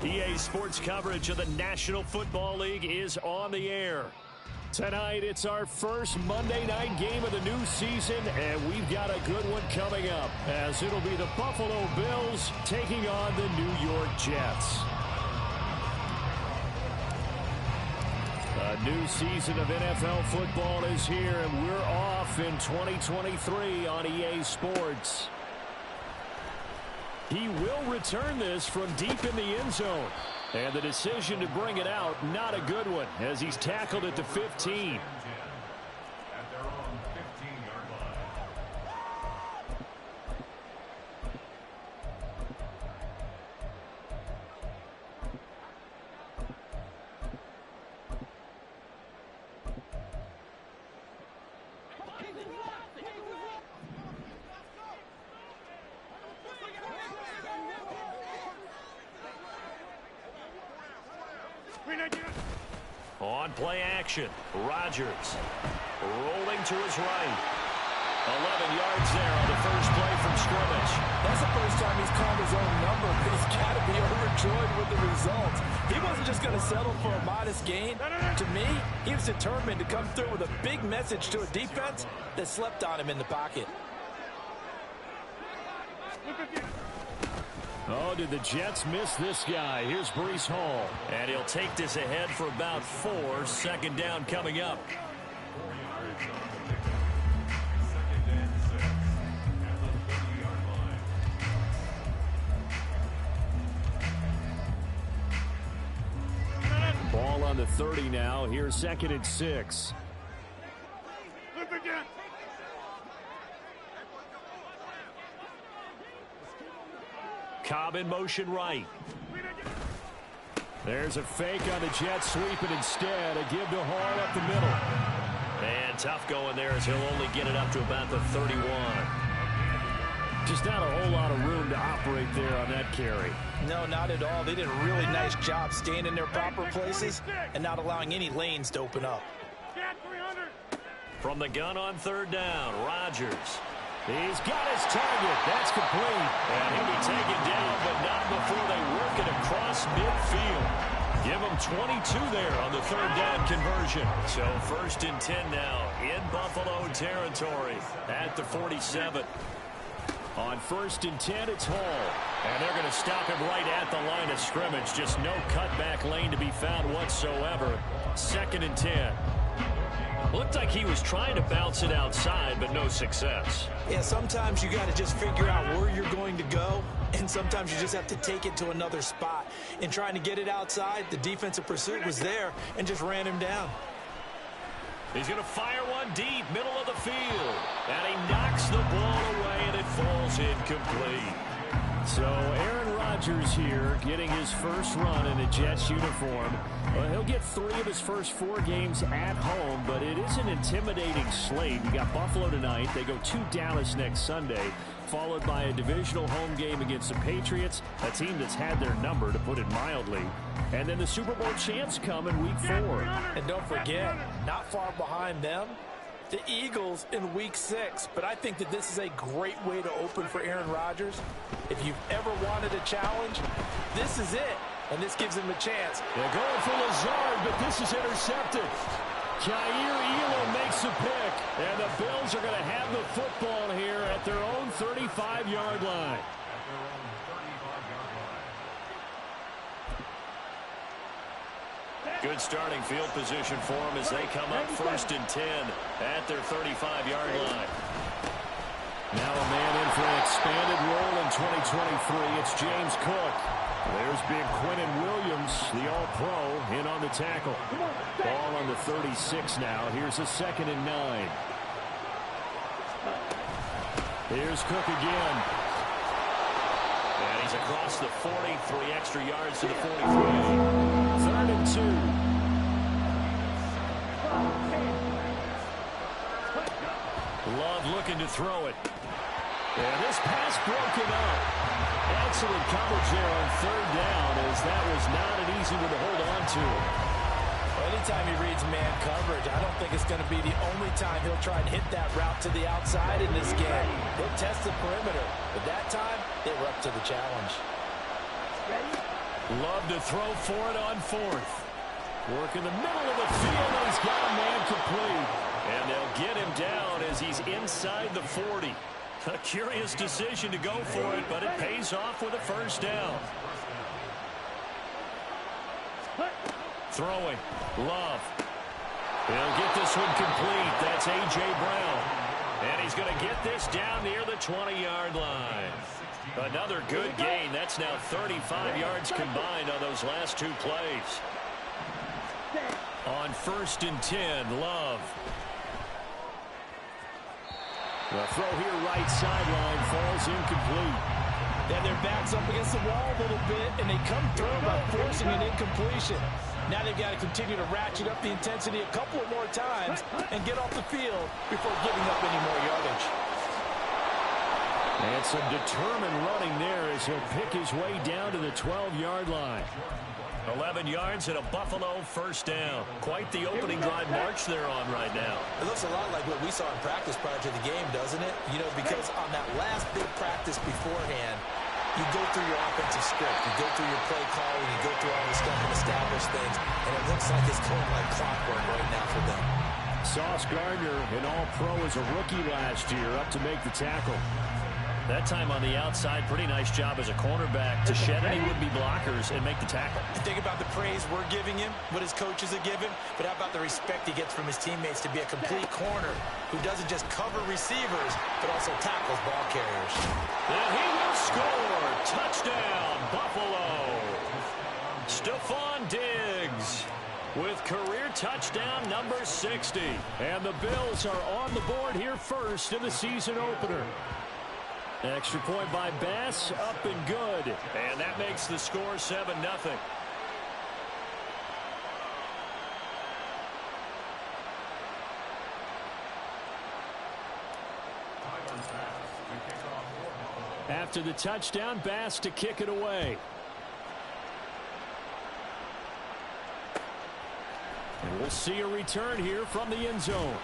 EA Sports coverage of the National Football League is on the air. Tonight, it's our first Monday night game of the new season, and we've got a good one coming up, as it'll be the Buffalo Bills taking on the New York Jets. A new season of NFL football is here, and we're off in 2023 on EA Sports. He will return this from deep in the end zone. And the decision to bring it out, not a good one, as he's tackled at the 15. On play action, Rodgers rolling to his right. 11 yards there on the first play from scrimmage. That's the first time he's called his own number, but he's got to be overjoyed with the results. He wasn't just going to settle for a modest gain. To me, he was determined to come through with a big message to a defense that slept on him in the pocket. Oh, did the Jets miss this guy? Here's Breece Hall. And he'll take this ahead for about 4. Second down coming up. Ball on the 30 now. Here's 2nd and 6. Cobb in motion right. There's a fake on the Jets sweeping instead. A give to Hall up the middle. And tough going there as he'll only get it up to about the 31. Just not a whole lot of room to operate there on that carry. No, not at all. They did a really nice job staying in their proper places and not allowing any lanes to open up. From the gun on 3rd down, Rodgers. He's got his target. That's complete. And he'll be taken down, but not before they work it across midfield. Give him 22 there on the 3rd down conversion. So 1st and 10 now in Buffalo territory at the 47. On 1st and 10, it's Hall. And they're going to stop him right at the line of scrimmage. Just no cutback lane to be found whatsoever. 2nd and 10. Looked like he was trying to bounce it outside, but no success. Yeah, sometimes you got to just figure out where you're going to go, and sometimes you just have to take it to another spot. In trying to get it outside, the defensive pursuit was there and just ran him down. He's going to fire one deep, middle of the field. And he knocks the ball away, and it falls incomplete. So Aaron Rodgers here getting his first run in a Jets uniform. He'll get 3 of his first 4 games at home, but it is an intimidating slate. You got Buffalo tonight. They go to Dallas next Sunday, followed by a divisional home game against the Patriots, a team that's had their number, to put it mildly. And then the Super Bowl champs come in Week 4. And don't forget, not far behind them, the Eagles in Week 6. But I think that this is a great way to open for Aaron Rodgers. If you've ever wanted a challenge, this is it. And this gives him a chance. They're going for Lazard, but this is intercepted. Jair Elam makes a pick. And the Bills are going to have the football here at their own 35-yard line. Good starting field position for them as they come up 1st and 10 at their 35-yard line. Now a man in for an expanded role in 2023. It's James Cook. There's big Quinnen Williams, the All-Pro, in on the tackle. Ball on the 36 now. Here's a 2nd and 9. Here's Cook again. And he's across the 40, 3 extra yards to the 43. 3rd and 2. Love looking to throw it. And this pass broken up. Excellent coverage there on 3rd down, as that was not an easy one to hold on to. Well, anytime he reads man coverage, I don't think it's going to be the only time he'll try and hit that route to the outside in this game. He'll test the perimeter, but that time they were up to the challenge. Ready? Love to throw for it on fourth. Work in the middle of the field, and he's got a man complete. And they'll get him down as he's inside the 40. A curious decision to go for it, but it pays off with a first down. Throwing. Love. He'll get this one complete. That's A.J. Brown. And he's going to get this down near the 20-yard line. Another good gain. That's now 35 yards combined on those last two plays. On 1st and 10, Love. The throw here right sideline falls incomplete. And their back's up against the wall a little bit, and they come through by forcing an incompletion. Now they've got to continue to ratchet up the intensity a couple of more times and get off the field before giving up any more yardage. And some determined running there as he'll pick his way down to the 12-yard line. 11 yards and a Buffalo first down. Quite the opening drive march they're on right now. It looks a lot like what we saw in practice prior to the game, doesn't it? You know, because on that last big practice beforehand, you go through your offensive script, you go through your play calling, you go through all this stuff and establish things, and it looks like it's going like clockwork right now for them. Sauce Gardner, an all-pro as a rookie last year, up to make the tackle. That time on the outside, pretty nice job as a cornerback to shed any would-be blockers and make the tackle. You think about the praise we're giving him, what his coaches have given, but how about the respect he gets from his teammates to be a complete corner who doesn't just cover receivers, but also tackles ball carriers. And he will score. Touchdown, Buffalo. Stephon Diggs with career touchdown number 60. And the Bills are on the board here first in the season opener. Extra point by Bass, up and good. And that makes the score 7-0. After the touchdown, Bass to kick it away. And we'll see a return here from the end zone.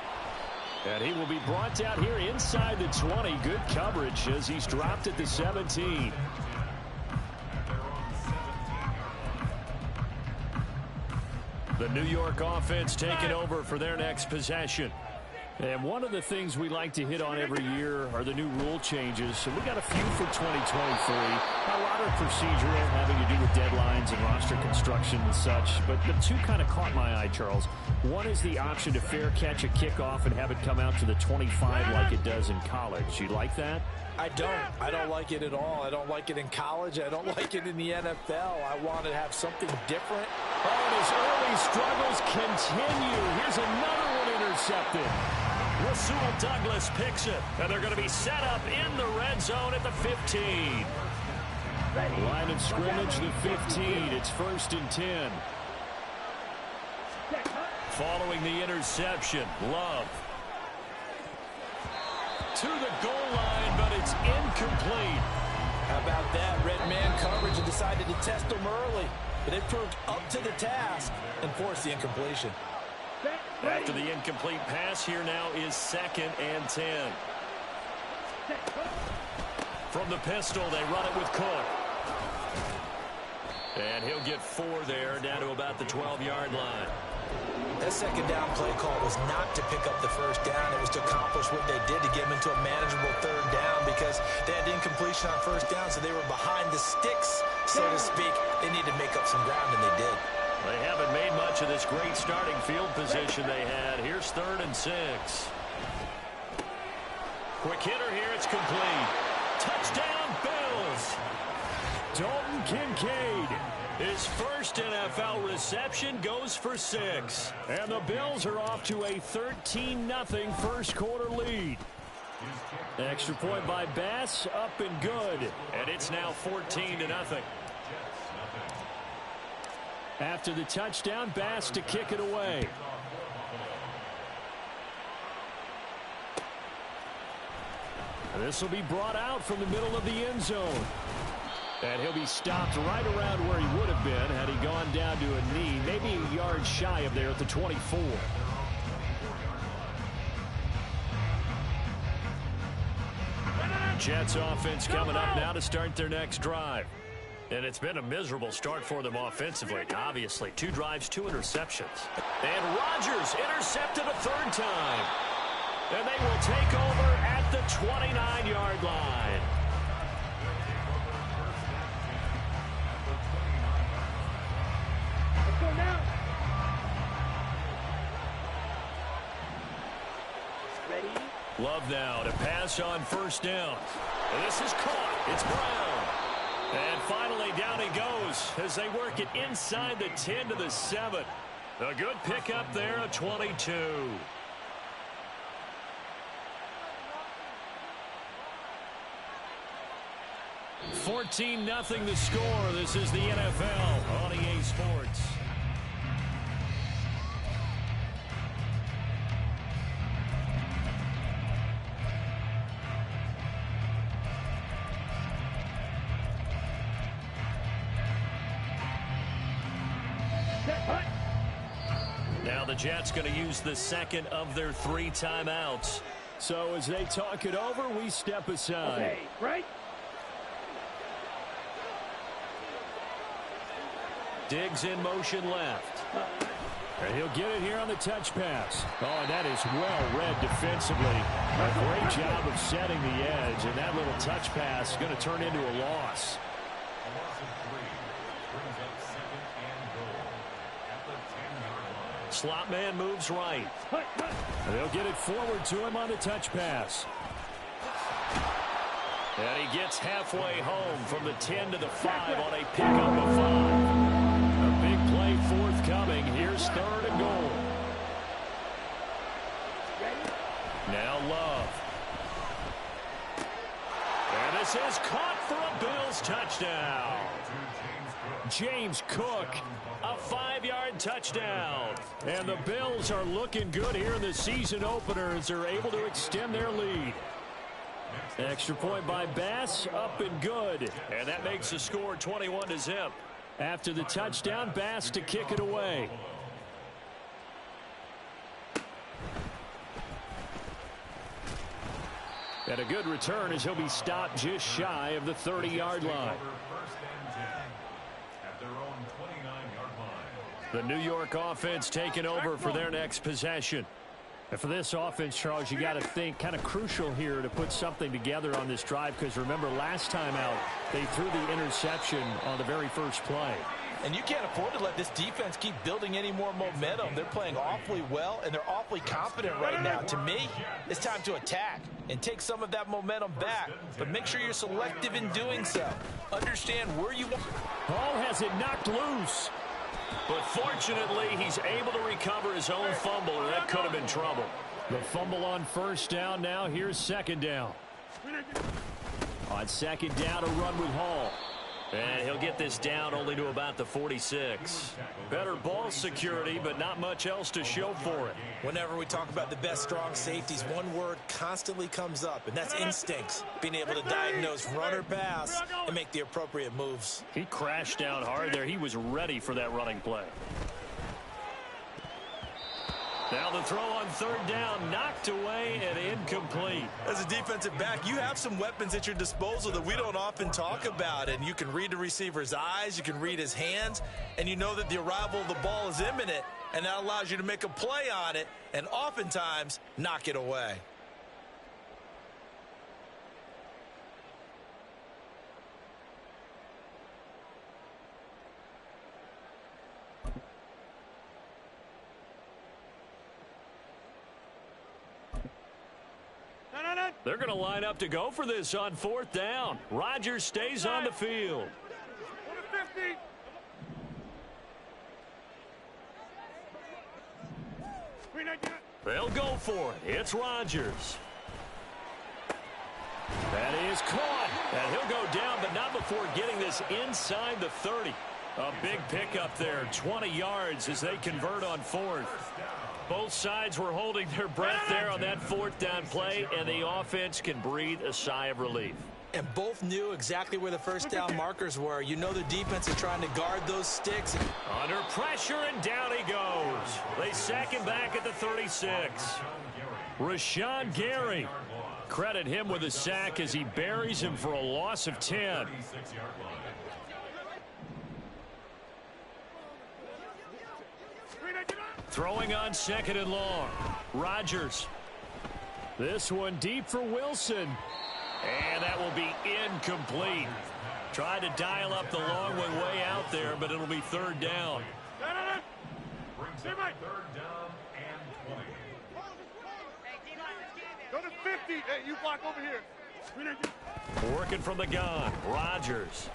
And he will be brought out here inside the 20. Good coverage as he's dropped at the 17. The New York offense taking over for their next possession. And one of the things we like to hit on every year are the new rule changes. So we got a few for 2023. A lot of procedural, having to do with deadlines and roster construction and such. But the two kind of caught my eye, Charles. One is the option to fair catch a kickoff and have it come out to the 25 like it does in college. You like that? I don't like it at all. I don't like it in college. I don't like it in the NFL. I want to have something different. Oh, and his early struggles continue. Here's another one intercepted. Rasul Douglas picks it, and they're going to be set up in the red zone at the 15. Line of scrimmage, the 15. It's 1st and 10. Following the interception, Love. To the goal line, but it's incomplete. How about that? Red man coverage and decided to test them early. But they proved up to the task and forced the incompletion. After the incomplete pass, here now is 2nd and 10. From the pistol, they run it with Cook. And he'll get 4 there, down to about the 12-yard line. That second down play call was not to pick up the first down. It was to accomplish what they did to get them into a manageable 3rd down because they had incompletion on 1st down, so they were behind the sticks, so to speak. They needed to make up some ground, and they did. They haven't made much of this great starting field position they had. Here's 3rd and 6. Quick hitter here. It's complete. Touchdown, Bills. Dalton Kincaid. His first NFL reception goes for 6. And the Bills are off to a 13-0 first quarter lead. Extra point by Bass, up and good. And it's now 14-0. After the touchdown, Bass to kick it away. This will be brought out from the middle of the end zone. And he'll be stopped right around where he would have been had he gone down to a knee, maybe a yard shy of there at the 24. Jets offense coming up now to start their next drive. And it's been a miserable start for them offensively, obviously. 2 drives, 2 interceptions. And Rodgers intercepted a 3rd time. And they will take over at the 29-yard line. Let's go now. Ready? Love now to pass on 1st down. And this is caught. It's Brown. And finally down he goes as they work it inside the 10 to the 7. A good pickup there, a 22. 14-0 the score. This is the NFL on EA Sports. Now the Jets going to use the 2nd of their 3 timeouts. So as they talk it over, we step aside. Okay, right? Diggs in motion left. And he'll get it here on the touch pass. Oh, and that is well read defensively. A great job of setting the edge, and that little touch pass is going to turn into a loss. Slot man moves right. And they'll get it forward to him on the touch pass. And he gets halfway home from the 10 to the 5 on a pickup of 5. A big play forthcoming. Here's 3rd and goal. Now Love. And this is caught for a Bills touchdown. James Cook, a 5-yard touchdown. And the Bills are looking good here in the season opener as they're able to extend their lead. Extra point by Bass, up and good. And that makes the score 21-0. After the touchdown, Bass to kick it away. And a good return as he'll be stopped just shy of the 30-yard line. The New York offense taking over for their next possession. And for this offense, Charles, you got to think kind of crucial here to put something together on this drive, because remember last time out they threw the interception on the very first play. And you can't afford to let this defense keep building any more momentum. They're playing awfully well, and they're awfully confident right now. To me, it's time to attack and take some of that momentum back. But make sure you're selective in doing so. Understand where you want. Hall has it knocked loose. But fortunately, he's able to recover his own fumble, or that could have been trouble. The fumble on 1st down now. Here's 2nd down. On 2nd down, a run with Hall. And he'll get this down only to about the 46. Better ball security, but not much else to show for it. Whenever we talk about the best strong safeties, one word constantly comes up, and that's instincts. Being able to diagnose run or pass and make the appropriate moves. He crashed down hard there. He was ready for that running play. Now the throw on 3rd down, knocked away and incomplete. As a defensive back, you have some weapons at your disposal that we don't often talk about. And you can read the receiver's eyes, you can read his hands, and you know that the arrival of the ball is imminent. And that allows you to make a play on it and oftentimes knock it away. They're going to line up to go for this on 4th down. Rodgers stays on the field. They'll go for it. It's Rodgers. That is caught. And he'll go down, but not before getting this inside the 30. A big pickup there, 20 yards as they convert on 4th. Both sides were holding their breath there on that 4th down play, and the offense can breathe a sigh of relief. And both knew exactly where the 1st down markers were. You know the defense is trying to guard those sticks. Under pressure, and down he goes. They sack him back at the 36. Rashawn Gary. Credit him with a sack as he buries him for a loss of 10. Throwing on 2nd and long. Rodgers. This one deep for Wilson. And that will be incomplete. Tried to dial up the long one way out there, but it'll be 3rd down. Brings up 3rd down and 20. Go to 50. Hey, you block over here. Working from the gun. Rodgers.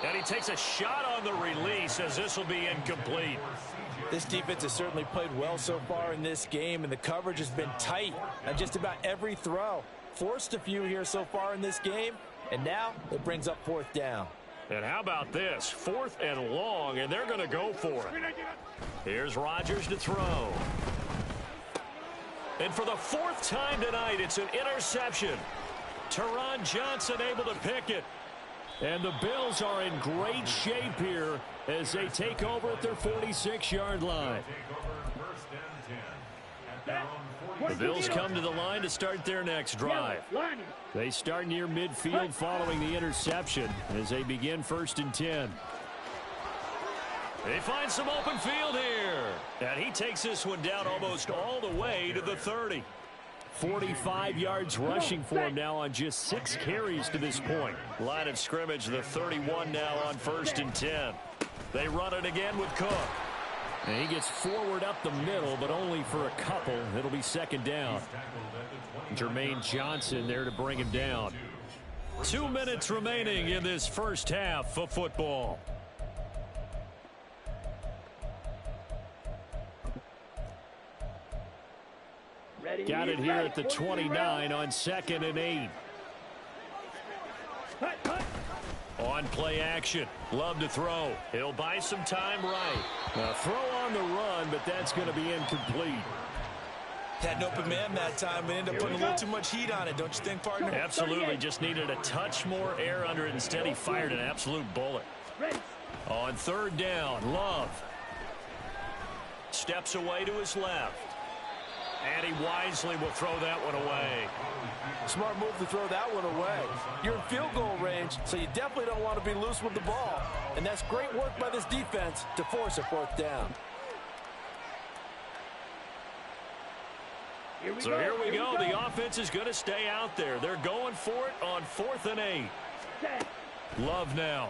And he takes a shot on the release as this will be incomplete. This defense has certainly played well so far in this game, and the coverage has been tight on just about every throw. Forced a few here so far in this game, and now it brings up 4th down. And how about this? 4th and long, and they're going to go for it. Here's Rodgers to throw. And for the 4th time tonight, it's an interception. Teron Johnson able to pick it. And the Bills are in great shape here as they take over at their 46-yard line. The Bills come to the line to start their next drive. They start near midfield following the interception as they begin 1st and 10. They find some open field here. And he takes this one down almost all the way to the 30. 45 yards rushing for him now on just 6 carries to this point. Line of scrimmage, the 31 now on 1st and 10. They run it again with Cook. And he gets forward up the middle, but only for a couple. It'll be 2nd down. Jermaine Johnson there to bring him down. 2 minutes remaining in this first half of football. Got it here at the 29 on 2nd and 8. On play action. Love to throw. He'll buy some time right. Throw on the run, but that's going to be incomplete. Had an open man that time, but ended up putting a little too much heat on it, don't you think, partner? Absolutely. Just needed a touch more air under it. Instead, he fired an absolute bullet. On 3rd down, Love. Steps away to his left. And he wisely will throw that one away. Smart move to throw that one away. You're in field goal range, so you definitely don't want to be loose with the ball. And that's great work by this defense to force a 4th down. So here we go. The offense is going to stay out there. They're going for it on 4th and 8. Love now.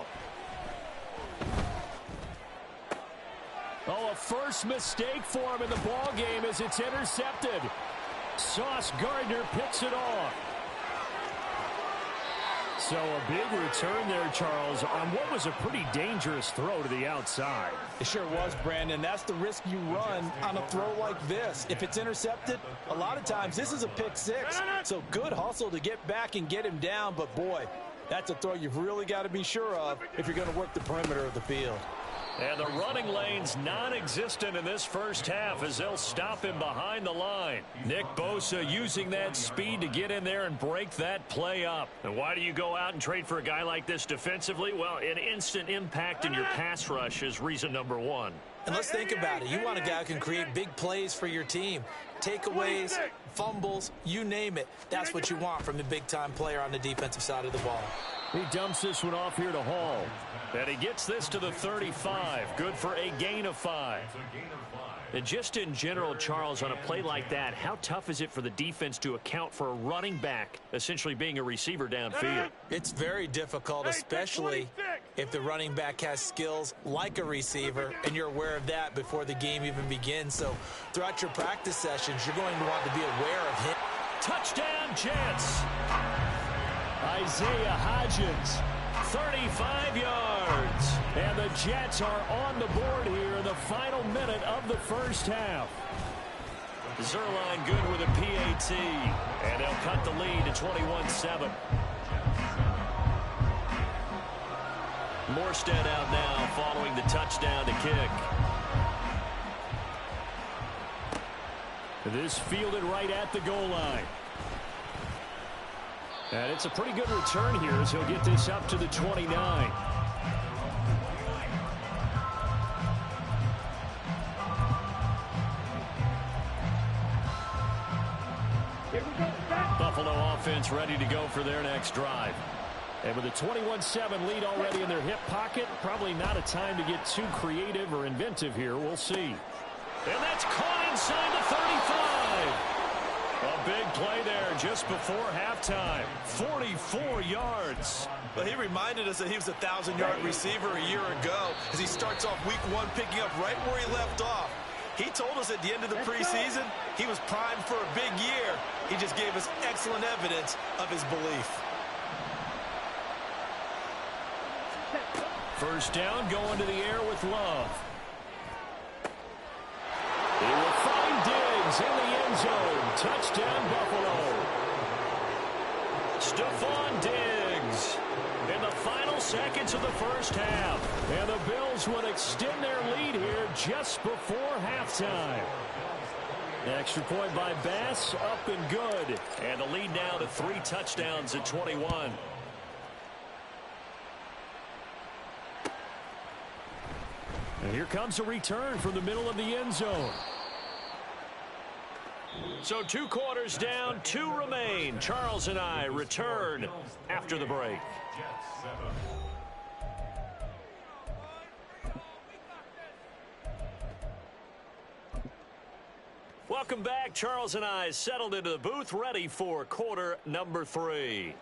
Oh, a first mistake for him in the ball game as it's intercepted. Sauce Gardner picks it off. So a big return there, Charles, on what was a pretty dangerous throw to the outside. It sure was, Brandon. That's the risk you run on a throw like this. If it's intercepted, a lot of times this is a pick 6. So good hustle to get back and get him down. But, boy, that's a throw you've really got to be sure of if you're going to work the perimeter of the field. And the running lane's non-existent in this first half as they'll stop him behind the line. Nick Bosa using that speed to get in there and break that play up. And why do you go out and trade for a guy like this defensively? Well, an instant impact in your pass rush is reason number 1. And let's think about it. You want a guy who can create big plays for your team. Takeaways, fumbles, you name it. That's what you want from a big-time player on the defensive side of the ball. He dumps this one off here to Hall. And he gets this to the 35. Good for a gain of 5. And just in general, Charles, on a play like that, how tough is it for the defense to account for a running back essentially being a receiver downfield? It's very difficult, especially if the running back has skills like a receiver, and you're aware of that before the game even begins. So throughout your practice sessions, you're going to want to be aware of him. Touchdown, Jets! Isaiah Hodgins, 35 yards. And the Jets are on the board here in the final minute of the first half. Zerline good with a PAT. And they'll cut the lead to 21-7. Morstead out now following the touchdown to kick. This fielded right at the goal line. And it's a pretty good return here as he'll get this up to the 29. Buffalo offense ready to go for their next drive. And with a 21-7 lead already in their hip pocket, probably not a time to get too creative or inventive here. We'll see. And that's caught inside the 35. A big play there just before halftime. 44 yards. Well, he reminded us that he was a 1,000-yard receiver a year ago as he starts off week 1 picking up right where he left off. He told us at the end of the preseason he was primed for a big year. He just gave us excellent evidence of his belief. First down, going to the air with Love. He will find Diggs in the end zone. Touchdown, Buffalo. Stephon Diggs in the final seconds of the first half. And the Bills would extend their lead here just before halftime. Extra point by Bass, up and good. And the lead now to 3 touchdowns at 21. And here comes a return from the middle of the end zone. So 2 quarters down, 2 remain. Charles and I return after the break. Welcome back. Charles and I settled into the booth, ready for quarter number 3.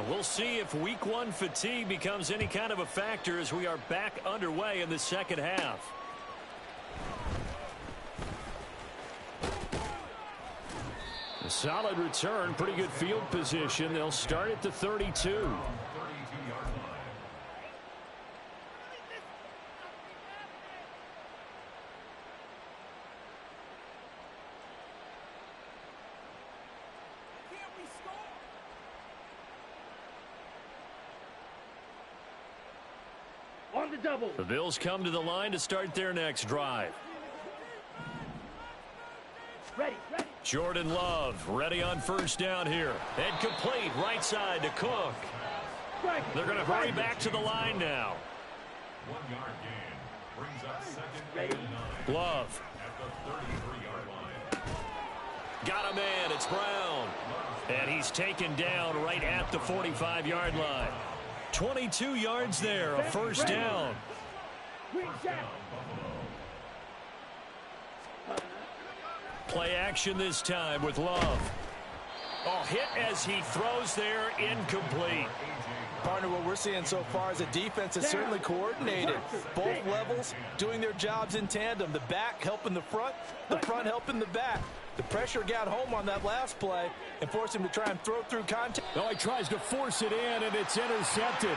We'll see if week 1 fatigue becomes any kind of a factor as we are back underway in the second half. A solid return, pretty good field position. They'll start at the 32. On the double. The Bills come to the line to start their next drive. Ready. Jordan Love ready on first down here. And complete right side to Cook. They're going to hurry back to the line now. 1-yard gain brings up 2nd and 9. Love. At the 33-yard line. Got a man. It's Brown. And he's taken down right at the 45-yard line. 22 yards there, a first down. Play action this time with Love. Oh, hit as he throws there, incomplete. Partner, what we're seeing so far is a defense that's certainly coordinated. Both levels doing their jobs in tandem. The back helping the front helping the back. The pressure got home on that last play and forced him to try and throw through contact. Oh, he tries to force it in, and it's intercepted.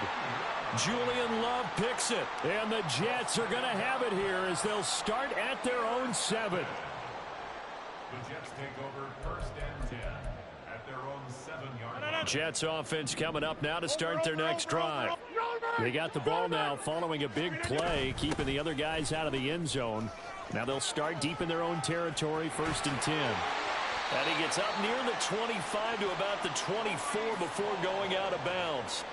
Julian Love picks it, and the Jets are going to have it here as they'll start at their own 7. The Jets take over 1st and 10 at their own 7-yard line. Jets offense coming up now to start their next drive. They got the ball now following a big play, keeping the other guys out of the end zone. Now they'll start deep in their own territory, 1st and 10. And he gets up near the 25 to about the 24 before going out of bounds.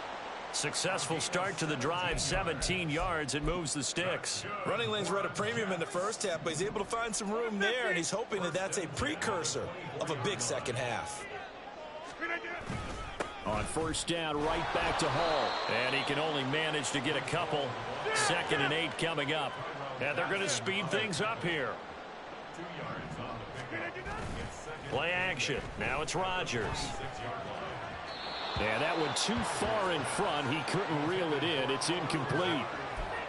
Successful start to the drive, 17 yards, and moves the sticks. Running lanes were at a premium in the first half, but he's able to find some room there, and he's hoping that that's a precursor of a big second half. On first down, right back to Hall. And he can only manage to get a couple. 2nd and 8 coming up. And they're going to speed things up here. 2 yards on the pickup. Play action. Now it's Rodgers. Yeah, that one too far in front. He couldn't reel it in. It's incomplete.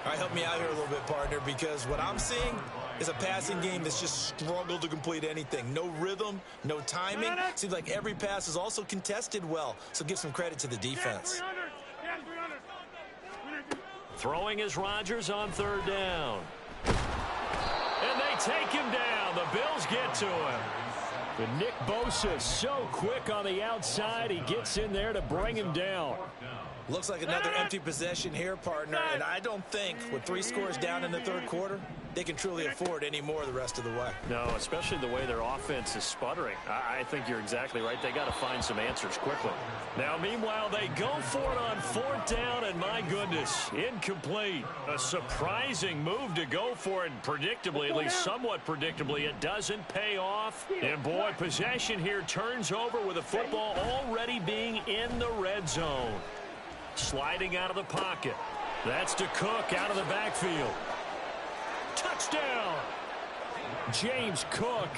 All right, help me out here a little bit, partner, because what I'm seeing is a passing game that's just struggled to complete anything. No rhythm, no timing. Seems like every pass is also contested well, so give some credit to the defense. Throwing is Rodgers on 3rd down. And they take him down. The Bills get to him. But Nick Bosa so quick on the outside. He gets in there to bring him down. Looks like another empty possession here, partner, and I don't think with 3 scores down in the 3rd quarter, they can truly afford any more the rest of the way. No, especially the way their offense is sputtering. I think you're exactly right. They got to find some answers quickly. Now, meanwhile, they go for it on 4th down, and my goodness, incomplete. A surprising move to go for it, and predictably, at least somewhat predictably, it doesn't pay off. And boy, possession here turns over with the football already being in the red zone. Sliding out of the pocket. That's to Cook out of the backfield. Touchdown! James Cook,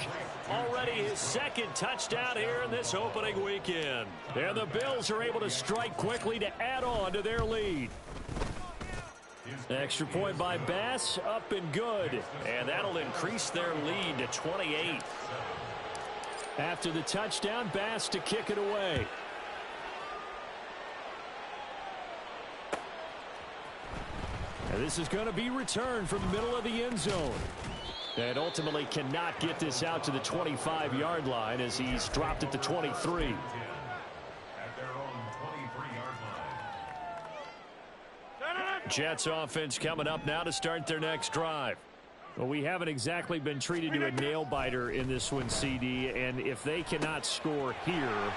already his second touchdown here in this opening weekend. And the Bills are able to strike quickly to add on to their lead. Extra point by Bass, up and good. And that'll increase their lead to 28. After the touchdown, Bass to kick it away. And this is going to be returned from the middle of the end zone. And ultimately cannot get this out to the 25-yard line as he's dropped at the 23. At their own 23-yard line. Jets offense coming up now to start their next drive. Well, we haven't exactly been treated to a nail-biter in this one, CD, and if they cannot score here,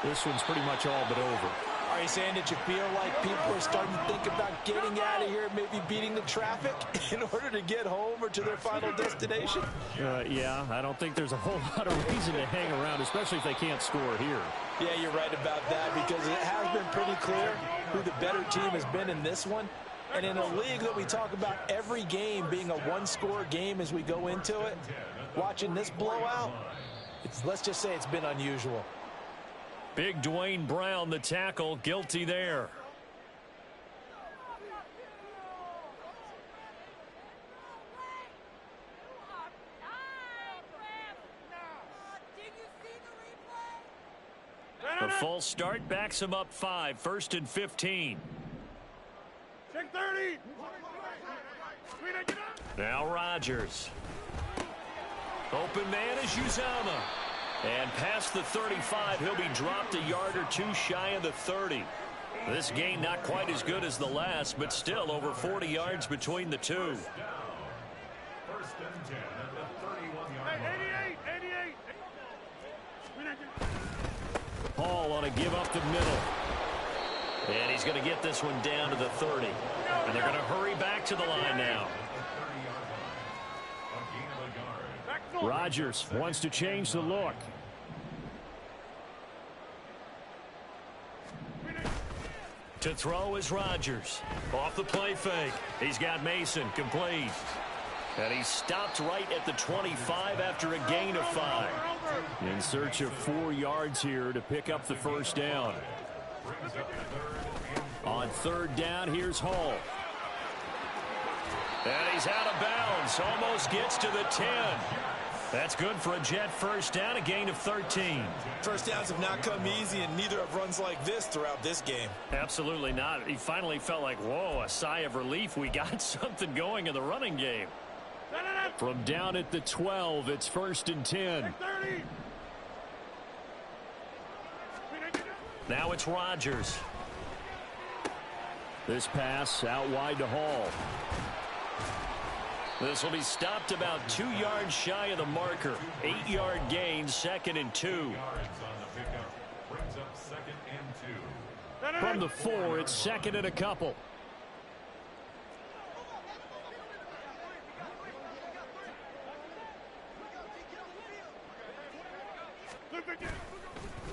this one's pretty much all but over. Are you saying that you feel like people are starting to think about getting out of here, maybe beating the traffic in order to get home or to their final destination? Yeah, I don't think there's a whole lot of reason to hang around, especially if they can't score here. Yeah, you're right about that because it has been pretty clear who the better team has been in this one. And in a league that we talk about every game being a one-score game as we go into it, watching this blowout, let's just say it's been unusual. Big Dwayne Brown, the tackle, guilty there. The false start backs him up 5, 1st and 15. Check 30. Now Rodgers. Open man is Uzama. And past the 35, he'll be dropped a yard or two shy of the 30. This gain not quite as good as the last, but still over 40 yards between the two. 1st and 10 at the 31-yard line. 88. Hall on a give up the middle. And he's going to get this one down to the 30. And they're going to hurry back to the line now. Rodgers wants to change the look. To throw is Rodgers. Off the play fake. He's got Mason complete. And he's stopped right at the 25 after a gain of 5. In search of 4 yards here to pick up the first down. On 3rd down, here's Hall. And he's out of bounds. Almost gets to the 10. That's good for a Jet first down, a gain of 13. First downs have not come easy, and neither have runs like this throughout this game. Absolutely not. He finally felt like, whoa, a sigh of relief. We got something going in the running game. From down at the 12, it's 1st and 10. Now it's Rodgers. This pass out wide to Hall. This will be stopped about 2 yards shy of the marker. 8-yard gain, 2nd and 2. Yards on the pickup brings up 2nd and 2. From the 4, it's 2nd and a couple.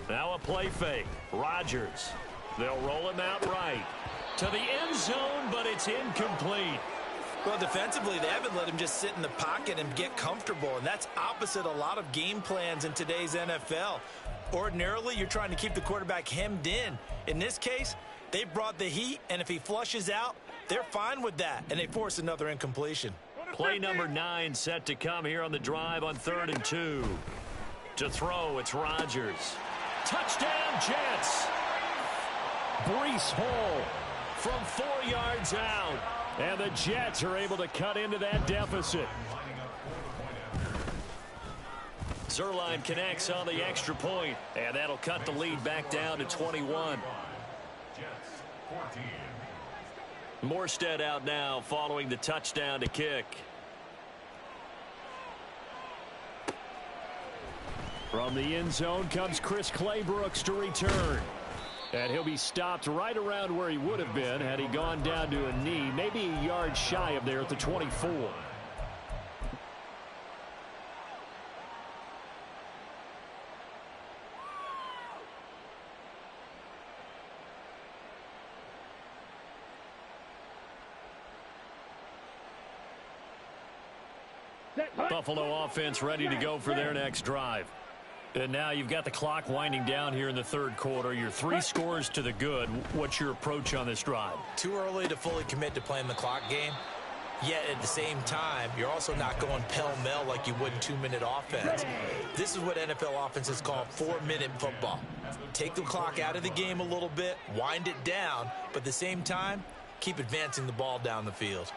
Now a play fake. Rodgers. They'll roll him out right. To the end zone, but it's incomplete. Well, defensively, they haven't let him just sit in the pocket and get comfortable, and that's opposite a lot of game plans in today's NFL. Ordinarily, you're trying to keep the quarterback hemmed in. In this case, they brought the heat, and if he flushes out, they're fine with that, and they force another incompletion. Play number 9 set to come here on the drive on 3rd and 2. To throw, it's Rodgers. Touchdown, Jets! Breece Hall From 4 yards out. and the Jets are able to cut into that deficit. Zerline connects on the extra point, and that'll cut the lead back down to 21. Jets 14. Morstead out now following the touchdown to kick. From the end zone comes Chris Claybrooks to return. And he'll be stopped right around where he would have been had he gone down to a knee, maybe a yard shy of there at the 24. Buffalo offense ready to go for their next drive. And now you've got the clock winding down here in the third quarter. You're 3 scores to the good. What's your approach on this drive? Too early to fully commit to playing the clock game. Yet at the same time, you're also not going pell-mell like you would in 2-minute offense. This is what NFL offenses call 4-minute football. Take the clock out of the game a little bit, wind it down, but at the same time, keep advancing the ball down the field.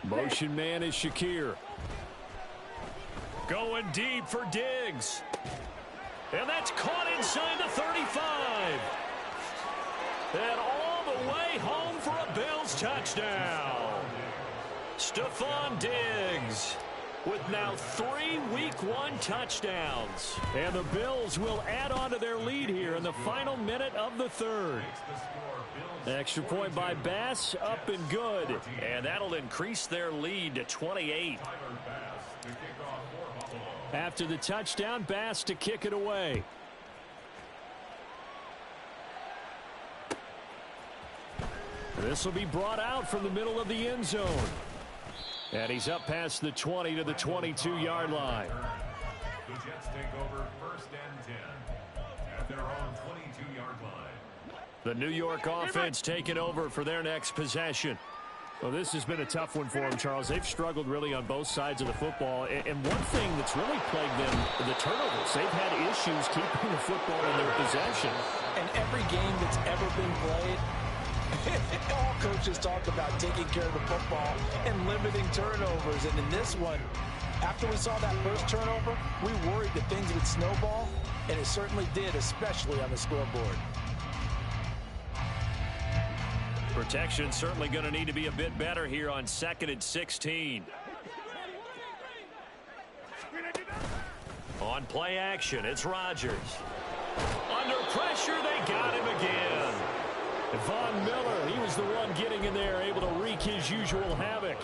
Motion man is Shakir. Going deep for Diggs. And that's caught inside the 35. And all the way home for a Bills touchdown. Stephon Diggs with now 3 Week 1 touchdowns. And the Bills will add on to their lead here in the final minute of the third. Extra point by Bass, up and good. And that'll increase their lead to 28. After the touchdown, Bass to kick it away. This will be brought out from the middle of the end zone. And he's up past the 20 to the 22-yard line. The Jets take over 1st and 10 at their own 22-yard line. The New York offense taking over for their next possession. Well, this has been a tough one for them, Charles. They've struggled really on both sides of the football. And one thing that's really plagued them, the turnovers. They've had issues keeping the football in their possession. And every game that's ever been played, all coaches talk about taking care of the football and limiting turnovers. And in this one, after we saw that first turnover, we worried that things would snowball, and it certainly did, especially on the scoreboard. Protection certainly going to need to be a bit better here on 2nd and 16. On play action, it's Rodgers. Under pressure, they got him again. Von Miller, he was the one getting in there, able to wreak his usual havoc.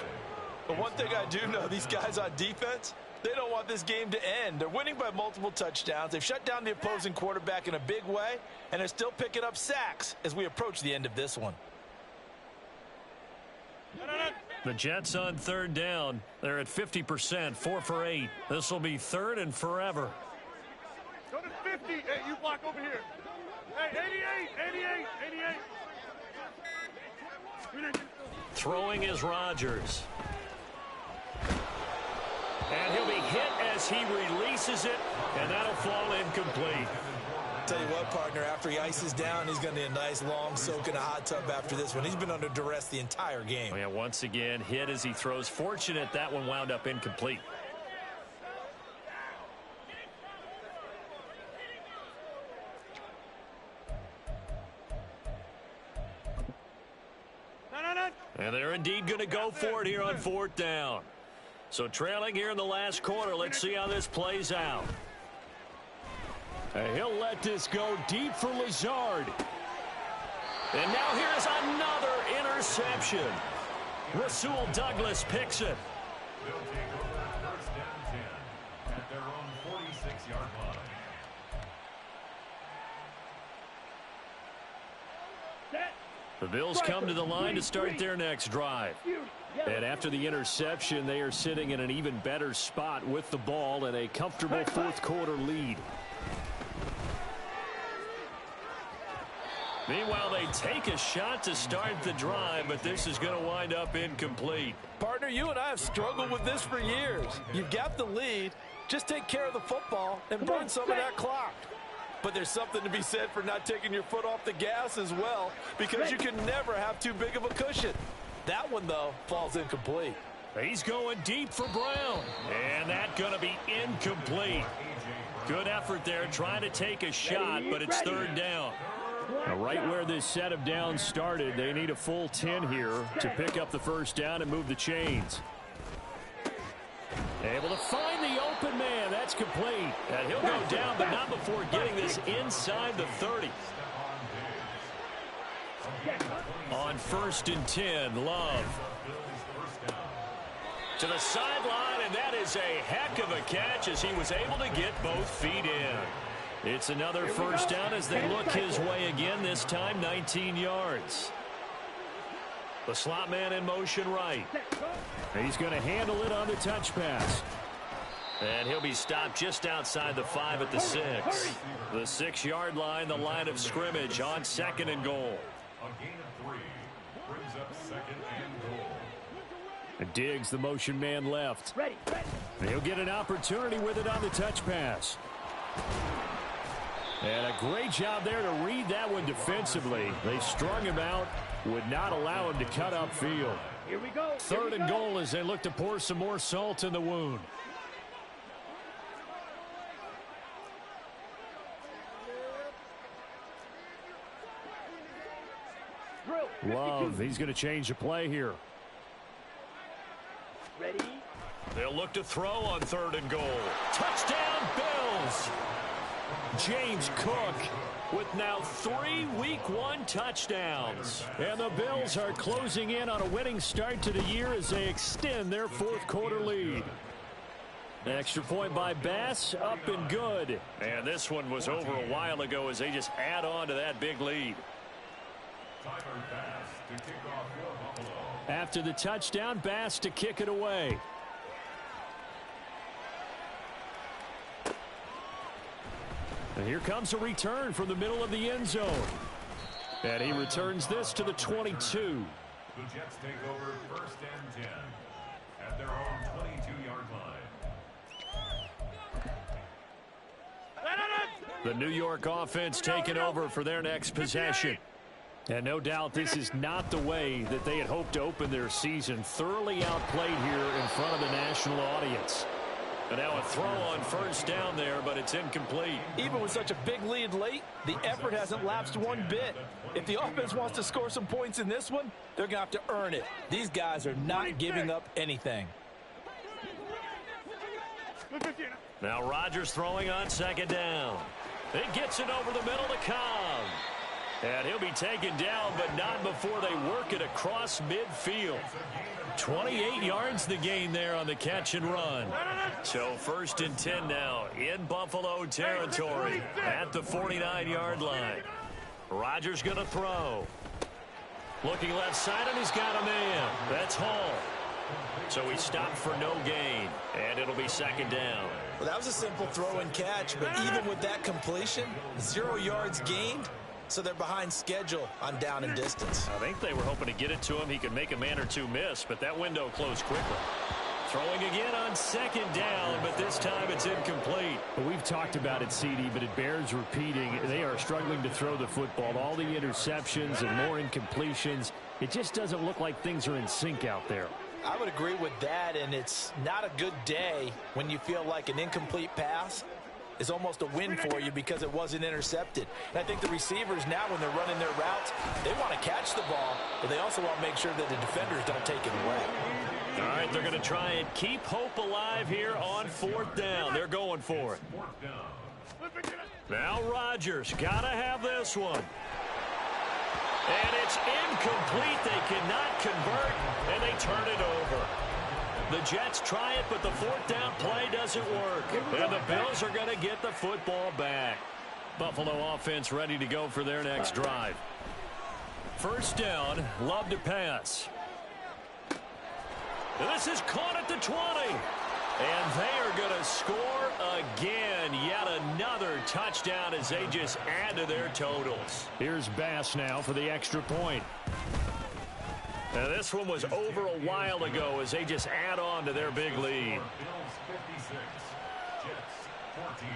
But one thing I do know, these guys on defense, they don't want this game to end. They're winning by multiple touchdowns. They've shut down the opposing quarterback in a big way, and they're still picking up sacks as we approach the end of this one. The Jets on 3rd down. They're at 50%, 4 for 8. This will be 3rd and forever. Go to 50. Hey, you block over here. Hey, 88. Throwing is Rodgers. And he'll be hit as he releases it, and that'll fall incomplete. Tell you what, partner, after he ices down, he's going to need a nice long soak in a hot tub after this one. He's been under duress the entire game. Oh, yeah, once again, hit as he throws. Fortunate that one wound up incomplete. And they're indeed going to go for it here on 4th down. So trailing here in the last quarter. Let's see how this plays out. And he'll let this go deep for Lazard. And now here's another interception. Rasul Douglas picks it. They'll take over 1st and 10 at their own 46-yard line. The Bills come to the line to start their next drive. And after the interception, they are sitting in an even better spot with the ball and a comfortable 4th quarter lead. Meanwhile, they take a shot to start the drive, but this is going to wind up incomplete. Partner, you and I have struggled with this for years. You've got the lead. Just take care of the football and burn some of that clock. But there's something to be said for not taking your foot off the gas as well, because you can never have too big of a cushion. That one, though, falls incomplete. He's going deep for Brown. And that's going to be incomplete. Good effort there trying to take a shot, but it's 3rd down. Now, right where this set of downs started, they need a full 10 here to pick up the 1st down and move the chains. Able to find the open man. That's complete. And he'll go down, but not before getting this inside the 30. On 1st and 10, Love. To the sideline, and that is a heck of a catch as he was able to get both feet in. It's another 1st down as they look his way again, this time 19 yards. The slot man in motion right. He's going to handle it on the touch pass. And he'll be stopped just outside the 5 at the 6. The 6-yard line, the line of scrimmage on 2nd and goal. A gain of 3 brings up 2nd and goal. And Diggs, the motion man left. And he'll get an opportunity with it on the touch pass. And a great job there to read that one defensively. They strung him out, would not allow him to cut upfield. Here we go. 3rd and goal as they look to pour some more salt in the wound. Love, he's going to change the play here. Ready? They'll look to throw on 3rd and goal. Touchdown, Bills! James Cook with now 3 Week 1 touchdowns. And the Bills are closing in on a winning start to the year as they extend their 4th quarter lead. Extra point by Bass, up and good. And this one was over a while ago as they just add on to that big lead. To kick off for Buffalo. After the touchdown, Bass to kick it away. And here comes a return from the middle of the end zone. And he returns this to the 22. The Jets take over 1st and 10 at their own 22-yard line. The New York offense taking over for their next possession. And no doubt this is not the way that they had hoped to open their season. Thoroughly outplayed here in front of the national audience. And now a throw on 1st down there, but it's incomplete. Even with such a big lead late, the effort hasn't lapsed one bit. If the offense wants to score some points in this one, they're going to have to earn it. These guys are not giving up anything. Now Rodgers throwing on 2nd down. It gets it over the middle to Cobb. And he'll be taken down, but not before they work it across midfield. 28 yards the gain there on the catch and run. So 1st and 10 now in Buffalo territory at the 49-yard line. Rodgers going to throw. Looking left side, and he's got a man. That's Hall. So he stopped for no gain, and it'll be 2nd down. Well, that was a simple throw and catch, but even with that completion, 0 yards gained. So they're behind schedule on down and distance. I think they were hoping to get it to him. He could make a man or two miss, but that window closed quickly. Throwing again on 2nd down, but this time it's incomplete. Well, we've talked about it, CD, but it bears repeating. They are struggling to throw the football. All the interceptions and more incompletions. It just doesn't look like things are in sync out there. I would agree with that, and it's not a good day when you feel like an incomplete pass is almost a win for you because it wasn't intercepted. And I think the receivers now, when they're running their routes, they want to catch the ball, but they also want to make sure that the defenders don't take it away. All right, they're going to try and keep hope alive here on 4th down. They're going for it. Now Rodgers got to have this one. And it's incomplete. They cannot convert, and they turn it over. The Jets try it, but the 4th down play doesn't work. And the Bills are going to get the football back. Buffalo offense ready to go for their next drive. 1st down, Love to pass. This is caught at the 20. And they are going to score again. Yet another touchdown as they just add to their totals. Here's Bass now for the extra point. Now this one was over a while ago as they just add on to their big lead. Bills 56, Jets 14.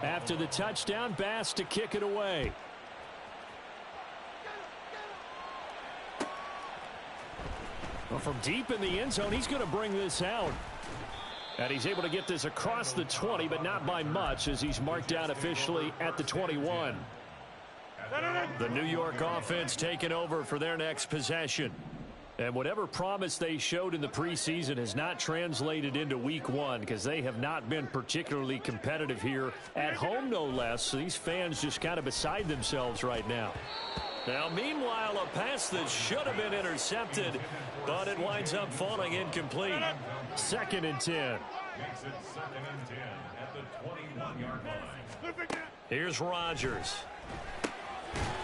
After the touchdown, Bass to kick it away. Well, from deep in the end zone, he's going to bring this out. And he's able to get this across the 20, but not by much as he's marked out officially at the 21. The New York offense taking over for their next possession. And whatever promise they showed in the preseason has not translated into week 1 because they have not been particularly competitive here at home, no less. So these fans just kind of beside themselves right now. Now, meanwhile, a pass that should have been intercepted, but it winds up falling incomplete. 2nd and 10. Makes it 2nd and 10 at the 21-yard line. Here's Rodgers.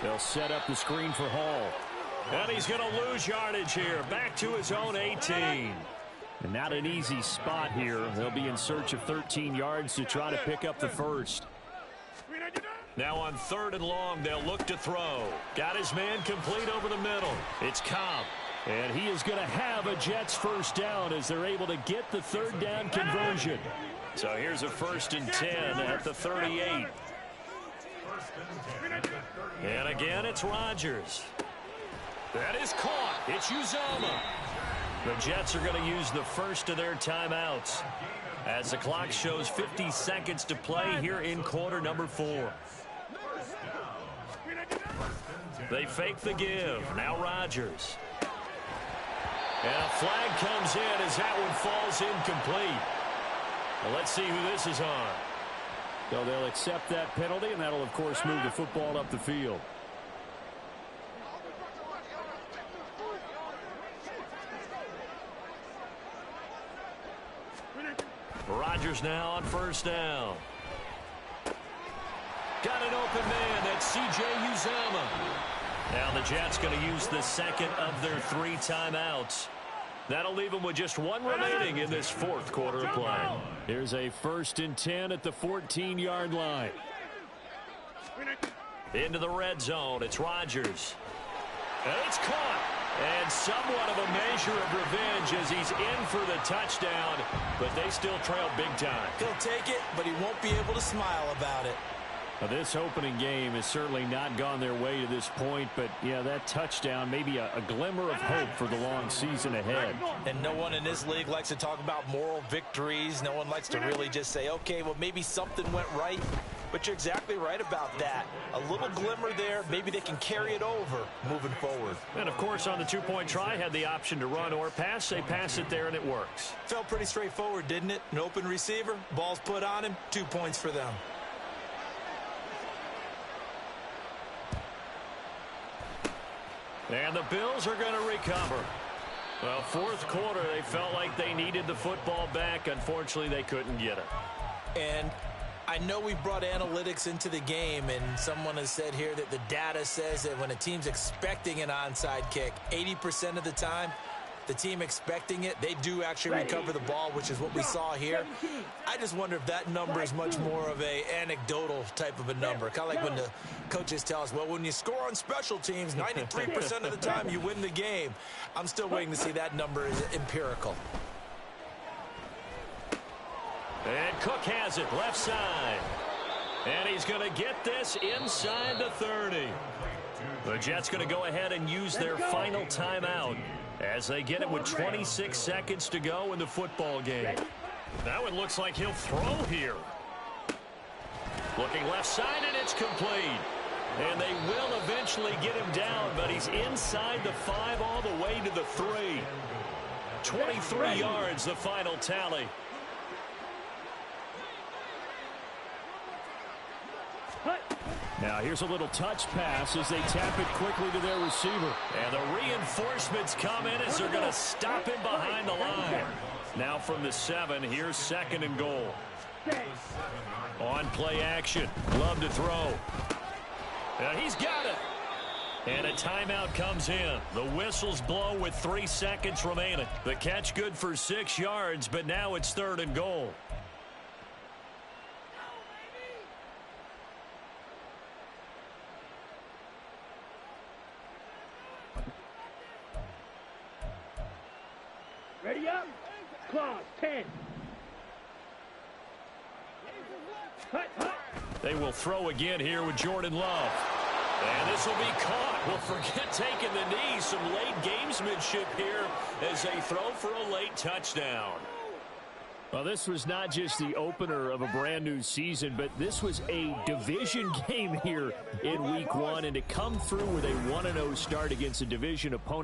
They'll set up the screen for Hall. And he's going to lose yardage here. Back to his own 18. And not an easy spot here. They'll be in search of 13 yards to try to pick up the first. Now on 3rd and long, they'll look to throw. Got his man complete over the middle. It's Cobb. And he is going to have a Jets first down as they're able to get the 3rd down conversion. So here's a 1st and 10 at the 38. And again, it's Rodgers. That is caught. It's Uzomah. The Jets are going to use the first of their timeouts as the clock shows 50 seconds to play here in quarter number 4. They fake the give. Now Rodgers. And a flag comes in as that one falls incomplete. Well, let's see who this is on. So they'll accept that penalty, and that'll, of course, move the football up the field. Rodgers now on 1st down. Got an open man. That's C.J. Uzomah. Now the Jets going to use the 2nd of their 3 timeouts. That'll leave them with just 1 remaining in this 4th quarter of play. Here's a 1st and 10 at the 14-yard line. Into the red zone. It's Rodgers. And it's caught. And somewhat of a measure of revenge as he's in for the touchdown, but they still trail big time. He'll take it, but he won't be able to smile about it. Now, this opening game has certainly not gone their way to this point, but, yeah, that touchdown, maybe a glimmer of hope for the long season ahead. And no one in this league likes to talk about moral victories. No one likes to really just say, okay, well, maybe something went right. But you're exactly right about that. A little glimmer there. Maybe they can carry it over moving forward. And, of course, on the 2-point try, had the option to run or pass. They pass it there, and it works. Felt pretty straightforward, didn't it? An open receiver, ball's put on him, 2 points for them. And the Bills are going to recover. Well, 4th quarter, they felt like they needed the football back. Unfortunately, they couldn't get it. And I know we brought analytics into the game, and someone has said here that the data says that when a team's expecting an onside kick, 80% of the time, the team expecting it, they do actually recover the ball, which is what we saw here. I just wonder if that number is much more of a anecdotal type of a number. Kind of like when the coaches tell us, well, when you score on special teams, 93% of the time you win the game. I'm still waiting to see that number is empirical. And Cook has it left side. And he's going to get this inside the 30. The Jets going to go ahead and use their final timeout as they get it with 26 seconds to go in the football game. Now it looks like he'll throw here. Looking left side, and it's complete. And they will eventually get him down, but he's inside the 5 all the way to the 3. 23 yards, the final tally. Now here's a little touch pass as they tap it quickly to their receiver. And the reinforcements come in as they're going to stop him behind the line. Now from the 7, here's 2nd and goal. On play action. Love to throw. And he's got it. And a timeout comes in. The whistles blow with 3 seconds remaining. The catch good for 6 yards, but now it's 3rd and goal. Ready up? Clause 10. They will throw again here with Jordan Love. And this will be caught. Well, forget taking the knee. Some late gamesmanship here as they throw for a late touchdown. Well, this was not just the opener of a brand new season, but this was a division game here in week 1. And to come through with a 1-0 start against a division opponent